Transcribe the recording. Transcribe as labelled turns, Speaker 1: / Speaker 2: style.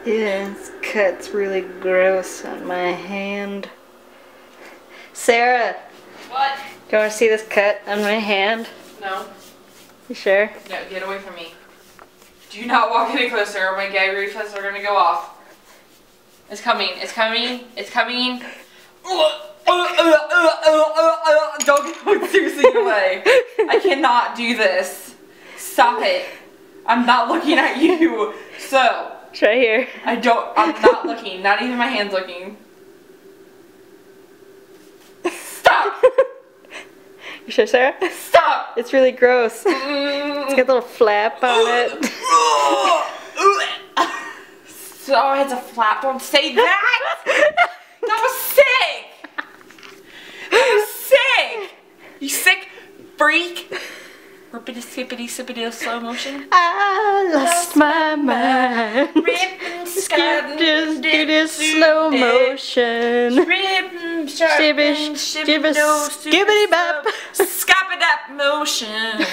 Speaker 1: Yeah, this cut's really gross on my hand. Sarah!
Speaker 2: What?
Speaker 1: Do you want to see this cut on my hand?
Speaker 2: No.
Speaker 1: You sure?
Speaker 2: No, get away from me. Do not walk any closer or my gag reflexes are gonna go off. It's coming, it's coming, it's coming. Don't seriously get away. I cannot do this. Stop it. I'm not looking at you. So.
Speaker 1: It's right here.
Speaker 2: I'm not looking. Not even my hand's looking. Stop!
Speaker 1: You sure, Sarah?
Speaker 2: Stop!
Speaker 1: It's really gross. It's got a little flap on it.
Speaker 2: So it's a flap. Don't say that! That was sick! That was sick! You sick freak! Rippity skippity sippity slow motion.
Speaker 1: I lost my mind.
Speaker 2: Rippin'
Speaker 1: Just do this slow motion.
Speaker 2: Rippin' sharpin'
Speaker 1: Skibbity bop.
Speaker 2: Scop it up motion.